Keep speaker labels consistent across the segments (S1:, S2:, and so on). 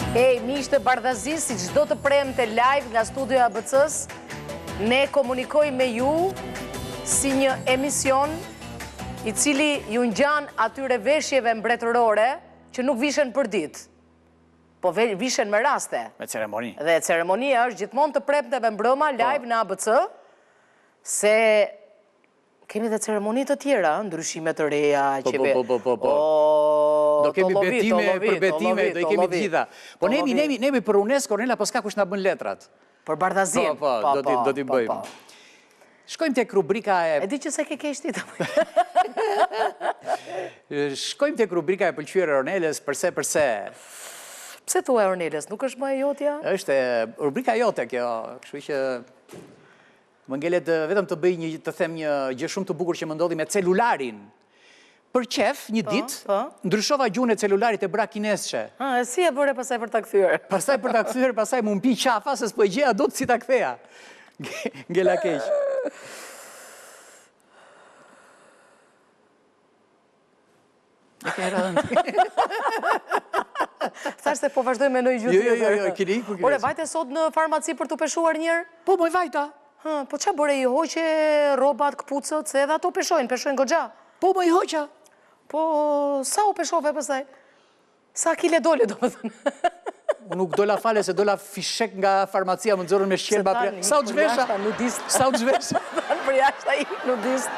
S1: Miqtë të Bardhazis, si çdo të premte live nga studio ABC-s, ne komunikojmë me ju si një emision i cili ju ngjan atyre veshjeve mbretërore që nuk vishen për ditë, po vishen me raste.
S2: Me ceremoni.
S1: Dhe ceremonia është gjithmonë të premteve mbrëma live në ABC, se kemi dhe ceremoni të tjera, ndryshime të reja.
S2: Do kemi betime për betime, do i kemi të gjitha. Po nemi për UNESCO, Ornella, po s'ka kush na bën letrat.
S1: Për Bardhazin.
S2: Do t'i bëjmë. Shkojmë tek rubrika e...
S1: E di që se ke kesh ti të
S2: Shkojmë tek rubrika e pëlqyer e Ornelës, përse.
S1: Pse thua e Ornelës, nuk është më e jotja?
S2: Është rubrika jote kjo, kështu që më ngelet vetëm të them një gjë shumë të bukur që më ndodhi me celularin. Për qef, një ditë, ndryshova gjuhën e celularit e bra kinesçe.
S1: E si e bëre pasaj për ta kthyer?
S2: Pasaj për ta kthyer, pasaj më mbi qafa, se s'po e gjeja dot si ta ktheja. Ngela keq. E ke rënë.
S1: Thash se po vazhdoj me ndonjë gjë tjetër.
S2: Jo, keni.
S1: Ore, vajte sot në farmaci për të peshuar njërë?
S2: Po, moj vajta.
S1: Po qa bëre i hoqe robat, këpucët, se edhe ato peshojnë goxha?
S2: Po, moj hoqa.
S1: Po, sa u peshove pësaj? Sa kile dole, do më thënë?
S2: Unë nuk dola fale, se dola fishek nga farmacia, më nëzorën me shqelba. Sa u gjvesha? Sa u gjvesha?
S1: Për jashta i nudist.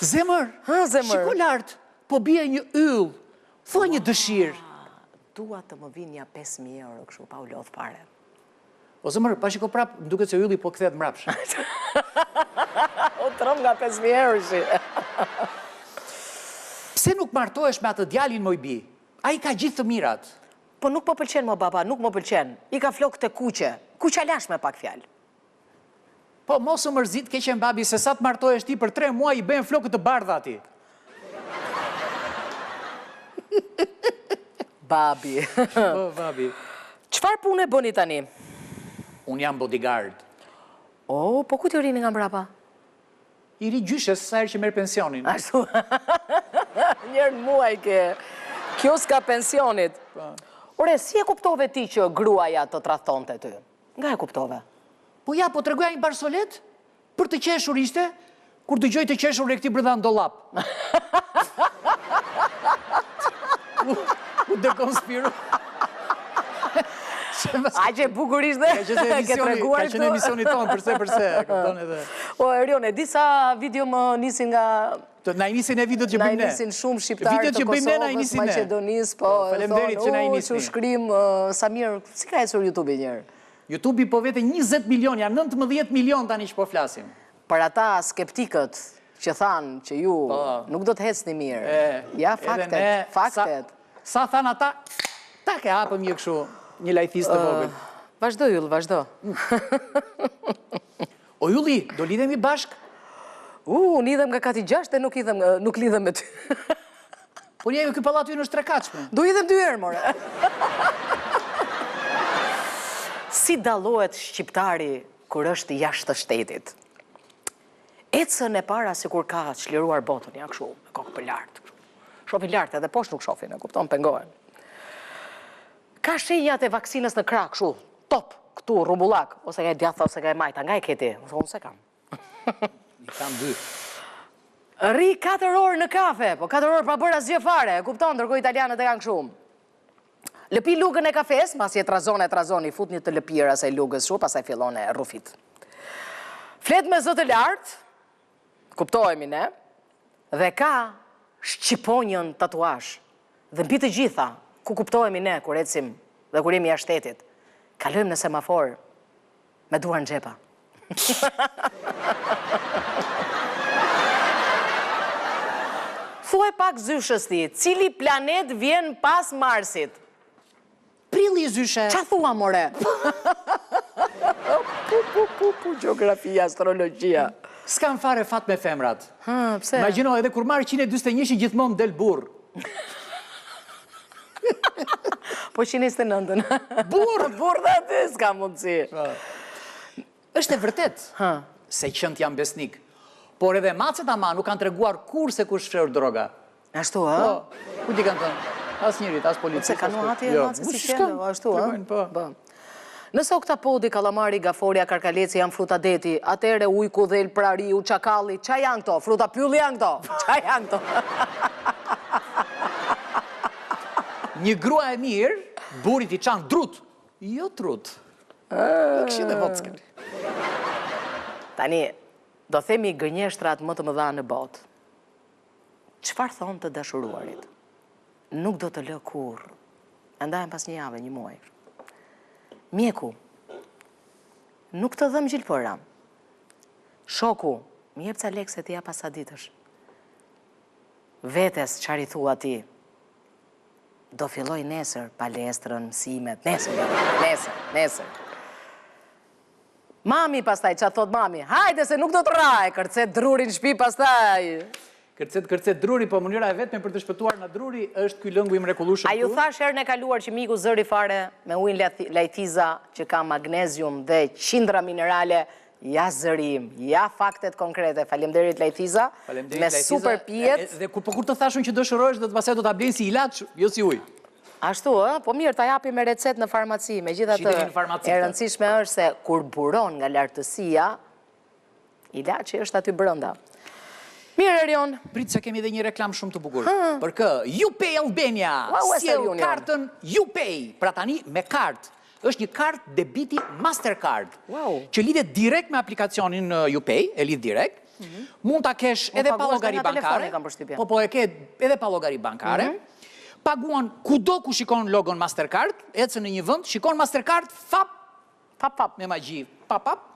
S2: Zemër, shiko lartë, po bie një yll, thua një dëshirë.
S1: Dua të më vinë një 5.000 euro, kështu pa u lodh fare.
S2: O zemër, pa shiko prap, më duket se ylli po kthehet mrapsh.
S1: O trëm nga 5.000 euro shi.
S2: Pse nuk martohesh me atë djalin moj bi? A i ka gjithë të mirat.
S1: Po nuk po pëlqen mo baba, nuk mo pëlqen. I ka flok të kuqe. Kuqa lash me pak fjalë.
S2: Po mos u mërzit keqen babi, se sa të martohesh ti për 3 muaj i bëhen flokët të bardha ti.
S1: Babi.
S2: Po, babi.
S1: Qfar punë e bëni tani?
S2: Unë jam bodyguard.
S1: Po ku të rini nga mbrapa?
S2: I ri gjyshes sa herë që merr pensionin.
S1: Ashtu. Njërë në muaj ke kioska pensionit. Ore, si e kuptove ti që gruaja të tradhtonte ty? Nga e kuptove?
S2: Po ja, po tregoja një barsolet, për të qeshur ishte, kur dëgjoj të qeshur e këti brënda në dollap. U dekonspiru.
S1: A që bukur ishte, ke treguar
S2: këtu? Ka qenë emisioni tonë, përse, këpton edhe.
S1: O, Erione, disa video më nisin nga...
S2: Na i nisin e videot që bëjmë ne.
S1: Na i nisin shumë shqiptarë të Kosovës, Macedonis, po, thonë, që shkrim, Samir, si ka ecur YouTube-i njërë?
S2: YouTube-i po vete 20 milion, janë 19 milion tani që po flasim.
S1: Për ata skeptikët që thanë që ju nuk do të hecni mirë. Ja, faktet.
S2: Sa thanë ata, ta ke hapëm një këshu, një lajthis të vogël.
S1: Vazhdo, Jull, vazhdo.
S2: O, Julli, do lidhemi bashk?
S1: Unë idhem nga kati 6 e nuk lidhem me ty.
S2: Po njeve këj palatu ju në shtrekaçme.
S1: Do idhem 2 herë, more. Si dallohet shqiptari kur është jashtë të shtetit? Ecën e para si kur ka çliruar botën, ja kështu, me kokë për lartë. Shofin lartë, edhe poshtë nuk shofin, e kupton, pengohen. Ka shenjat e vaksinës në krah, kështu, top, këtu, rumbullak, ose ka e djatha, ose ka e majta, nga e keti, unë se kam.
S2: I kam 2.
S1: Ri 4 orë në kafe, po 4 orë pa bërë asgjë fare, kupton, ndërkohë italianët e kanë kështu. Lëpi lugën e kafes, mas je trazon, i fut një të lëpirë asaj lugës shu, pasaj fillon e rufit. Flet me zë të lartë, kuptohemi ne, dhe ka shqiponjën tatuash. Dhe mbi të gjitha, ku kuptohemi ne, kur ecim dhe kur jemi jashtë shtetit, kalojmë në semafor me duar në xhepa. Thuaj pak zyshës ti, cili planet vjen pas Marsit?
S2: Prilli zyshe.
S1: Qa thua, more? Geografia, astrologjia.
S2: S'kam fare fat me femrat.
S1: Pse?
S2: Imagjino, edhe kur marrë 141 gjithmonë del burr.
S1: Po 129. Burr dhe aty, s'ka mundësi.
S2: Është e vërtet se qënt jam besnik. Por edhe macet ama nuk kanë treguar kur se kush fshehur droga.
S1: Ashtu, ha?
S2: Po, ku ti kanë thënë? As njerit, as policisë.
S1: Se kanu ati e matë se si qenë, ashtu,
S2: Po.
S1: Nëse oktapodi, kalamari, gaforia, karkaleci janë fruta deti, atere ujku, dhel, prariu, çakalli, qa janë këto? Fruta pylli janë këto? Qa janë këto?
S2: Një grua e mirë, burit i qanë drut, jo trut. Këshin e vockën.
S1: Tani, do themi gënjeshtrat më të mëdha në botë. Çfarë thonë të dashuruarit? Nuk do të lë kurrë. Ndajmë pas një jave, një muaj. Mjeku, nuk të dhëm gjilpëra. Shoku, më jep ca lekë se ti ja pas sa ditësh. Vetes çfarë i thua ti? Do filloj nesër palestrën, mësimet, nesër. Mami pastaj, që thot mami, hajde se nuk do të raj, kërcet drurin në shtëpi pastaj.
S2: Kërcet druri, po mënyra e vetme për të shpëtuar nga druri është ky lëngu i mrekullueshëm.
S1: A ju thash herën e kaluar që miku zëri fare me ujin lajthiza që ka magnezium dhe qindra minerale, ja zërim, ja faktet konkrete. Faleminderit lajthiza, me super pijet.
S2: Dhe kur të thashun që dëshirohesh dhe të pastaj do ta blenë si ilaç, jo si ujë.
S1: Ashtu, po mirë, ta japi me recet në farmaci, megjithatë e rëndësishme është se kur buron nga lartësia, ilaçi është aty brenda. Mirë, Erion.
S2: Pritë se kemi edhe një reklam shumë të bukur. Për kë, YouPay Albania, sjell kartën YouPay. Pra tani me kartë. Është një kartë debiti Mastercard, që lidhet direkt me aplikacionin YouPay, e lidh direkt. Mund ta kesh edhe pa llogari bankare. Po e ke edhe pa llogari bankare. Paguan kudo ku shikon logon Mastercard, ecën në një vend, shikon Mastercard, fap, me magji, pap.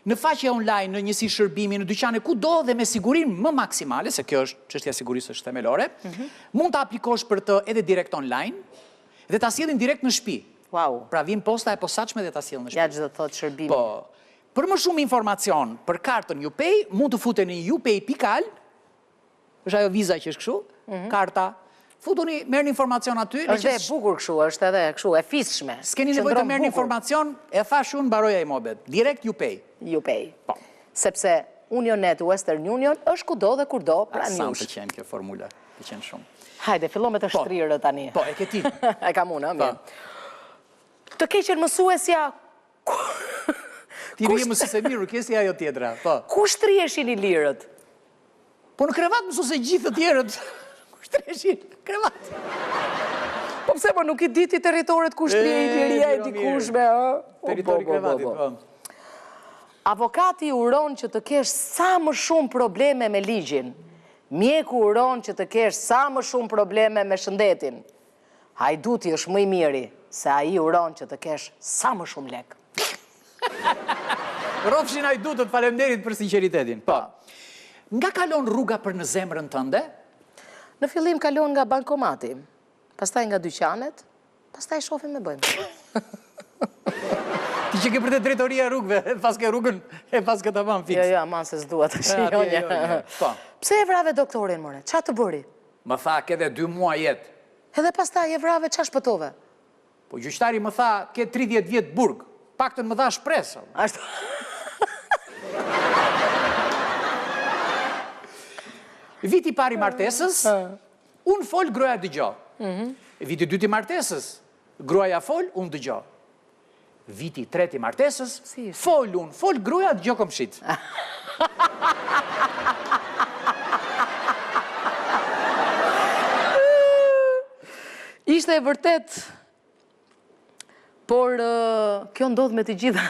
S2: Në faqe online, në njësi shërbimi, në dyqane kudo dhe me sigurin më maksimale, se kjo është çështja sigurisë është themelore, mund të aplikosh për të edhe direkt online dhe ta sjellin direkt në shtëpi.
S1: Wow.
S2: Pra vin posta e posaçme dhe ta sjellin në shtëpi.
S1: Ja çdo thot shërbimi.
S2: Po. Për më shumë informacion për kartën YouPay, mund të futeni në youpay.al, është ajo viza që është kështu, karta. Futuni, merrni informacion aty.
S1: Është e bukur kështu, është edhe kështu, e fishme.
S2: S'keni nevojë të merrni informacion, e thash unë mbaroja i mobet. Direkt YouPay.
S1: YouPay. Po. Sepse Unionet Western Union është kudo dhe kurdo pranë jush.
S2: Sa më pëlqen kjo formula, pëlqen shumë.
S1: Hajde, fillo me të shtrirë tani.
S2: Po, e ke ti.
S1: E kam unë, mirë. Të keqen mësuesja.
S2: Ti je mësuese mirë, kesi ajo tjetra. Po.
S1: Ku shtriheshin i lirët?
S2: Po në krevat mësuese gjithë të tjerët. Shtreshin, krevat.
S1: Po pse, po nuk i diti territoret ku shtrije i liria e dikushme,
S2: Territori krevatit, po.
S1: Avokati uron që të kesh sa më shumë probleme me ligjin. Mjeku uron që të kesh sa më shumë probleme me shëndetin. Hajduti është më i miri, se ai uron që të kesh sa më shumë lek.
S2: Rofshin hajdutët, faleminderit për sinqeritetin. Po. Nga kalon rruga për në zemrën tënde?
S1: Në fillim kalon nga bankomati, pastaj nga dyqanet, pastaj shohim me bëjmë.
S2: Ti që ke për të drejtoria rrugëve, pas ke rrugën, e pas ke tamam fiks.
S1: Jo, aman se s'dua të shionja. Pse e vrave doktorin, more? Qa të bëri?
S2: Më tha, ke dhe 2 muaj jetë.
S1: Edhe pastaj e vrave, qa shpëtove?
S2: Po gjyqtari më tha, ke 30 vjetë burg, paktën më dha shpresë.
S1: Ashtu.
S2: Viti pari martesës, unë fol, groja dëgjo. Viti dyti martesës, groja fol, unë dëgjo. Viti treti martesës, fol unë, fol groja dëgjo komshit.
S1: Ishte e vërtet, por kjo ndodh me të gjitha.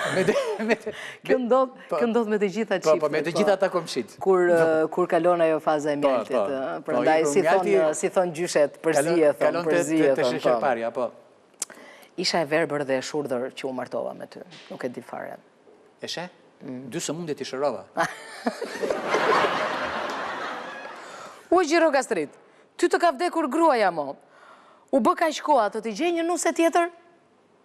S1: Kjo ndodh me të gjitha qiftet.
S2: Po, me të gjitha ta komshit.
S1: Kur kalon ajo faza e mjaltit. Prandaj si thon gjyshet, përzihet.
S2: Kalon të shesheparja, po.
S1: Isha e verbër dhe e shurdhër që u martova me ty. Nuk e di fare.
S2: E she? 2 sëmundje t'i shërova.
S1: U Gjirokastrit, ty të ka vdekur gruaja mo. U bë kaq koha të t'i gjej një nuse tjetër?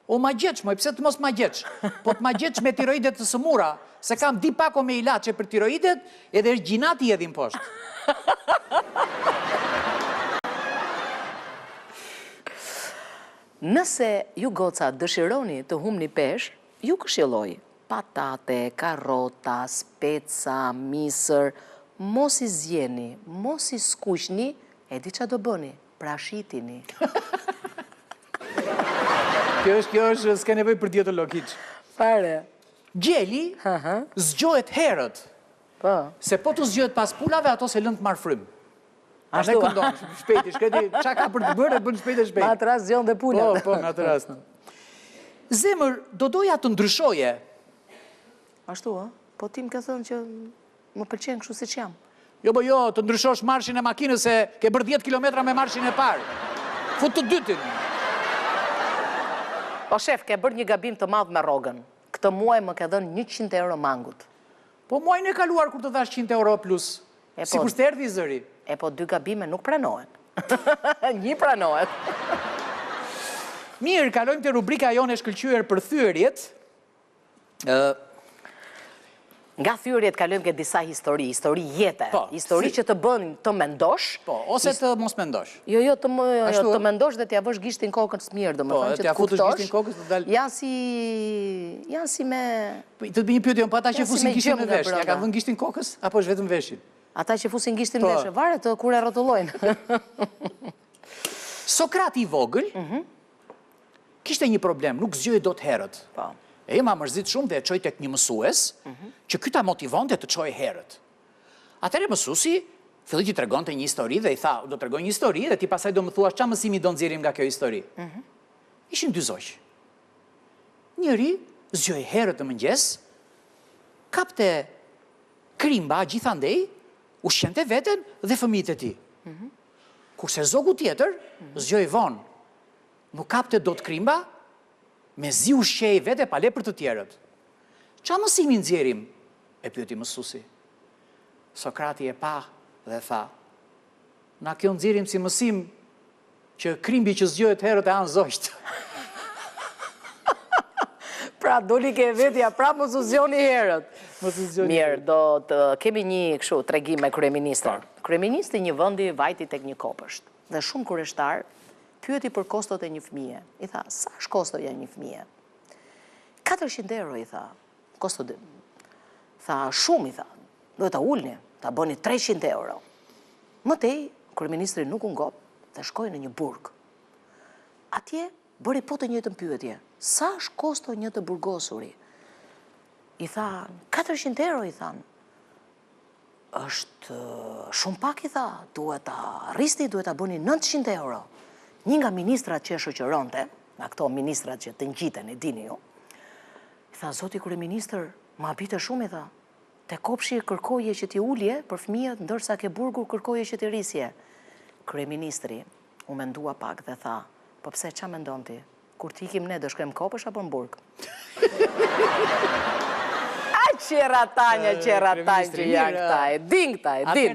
S2: O ma gjeç, moj, pse të mos ma gjeç? Po të ma gjeç me tiroidet të sëmura, se kam di pako me ilaçe për tiroidet, edhe është gjinati edhin poshtë.
S1: Nëse ju goca dëshironi të humni peshë, ju këshilloj patate, karrota, speca, misër, mos i zjeni, mos i skuqni, e di qa do bëni. Prashitini.
S2: Kjo është, s'ka nevojë për dietolog hiç.
S1: Fare.
S2: Gjeli zgjohet herët.
S1: Po.
S2: Se po të zgjohet pas pulave, ato se lënë të marrë frym.
S1: Ashtu.
S2: Ne këndon, shpejti, shkreti, çka ka për të bërë, bën shpejt e shpejt.
S1: Në atë rast zgjon dhe pulat.
S2: Po, në atë rast. Zemër, do doja të ndryshoje.
S1: Ashtu, po ti më ke thënë që më pëlqen kështu siç jam.
S2: Jo, të ndryshosh marshin e makinës se ke bërë 10 kilometra me marshin e parë. Fut të dytin.
S1: Po shef, ke bërë një gabim të madh me rrogën. Këtë muaj më ke dhënë 100 euro mangut.
S2: Po muajin e kaluar kur të dhash 100 euro plus. Sikur të erdhi zëri.
S1: E po 2 gabime nuk pranohen. 1 pranohet.
S2: Mirë, kalojmë të rubrika jonë e shkëlqyer për thyerjet.
S1: Nga thyerjet kalojmë ke disa histori jete. Histori që të bën të mendosh.
S2: Po, ose të mos mendosh.
S1: Jo, të mendosh dhe t'ja vësh gishtin kokën së mirë, domethënë që të kuptosh. Janë si me...
S2: Të të bëj një pyetje, po ata që fusin gishtin në vesh, ja ka vënë gishtin kokës apo është vetëm veshin?
S1: Ata që fusin gishtin në vesh, varet kur e rrotullojnë.
S2: Sokrati i vogël kishte një problem, nuk zgjoi dot herët. E ma mërzit shumë dhe e qoj tek një mësues, që ky ta motivonte të qoj herët. Atëre mësuesi filli që tregonte një histori dhe i tha, do tregoj një histori dhe ti pasaj do më thuash çfarë mësimi do nxjerrim nga kjo histori. Ishin 2 zoq. Njëri zgjoi herët në mëngjes, kapte krimba gjithandej, ushqente veten dhe fëmijët e tij. Kurse zogu tjetër zgjoi vonë, nuk kapte dot krimba, me zi ushqej vete pa le për të tjerët. Qa mësimi nxjerrim? E pyeti mësuesi. Sokrati e pa dhe tha, na kjo nxjerrim si mësim që krimbi që zgjohet herët e anë zogjt.
S1: Pra, doli ke vetja, pra mos u zgjoni herët. Mirë, do të kemi një kështu tregim me kryeministrin. Kryeministri një vendi vajti tek një kopësht. Dhe shumë kurioztar pyeti për kostot e një fëmije. I tha, sa është kostoja një fëmije? 400 euro, i tha. Kostot, tha, shumë, i tha. Do ta ulni, ta bëni 300 euro. Mëtej, kryeministri nuk u ngop dhe shkoi në një burg. Atje, bëri po të njëjtën pyetje. Sa është kosto një të burgosuri? I tha, 400 euro, i than. Është shumë pak, i tha. Duhet ta rristi, duhet ta bëni 900 euro. Një nga ministrat që e shoqëronte, nga këto ministrat që të ngjiten, e dini ju, i tha, zoti kryeministër, ma bite shumë, i tha, te kopshi kërkoje që ti ulje për fëmijët, ndërsa ke burgu kërkoje që ti rrisje. Kryeministri u mendua pak dhe tha, po pse qa mendon ti? Kur ti ikim ne, do shkojmë kopësh apo në burg? A qera tanja që janë këta, e din këta, e din.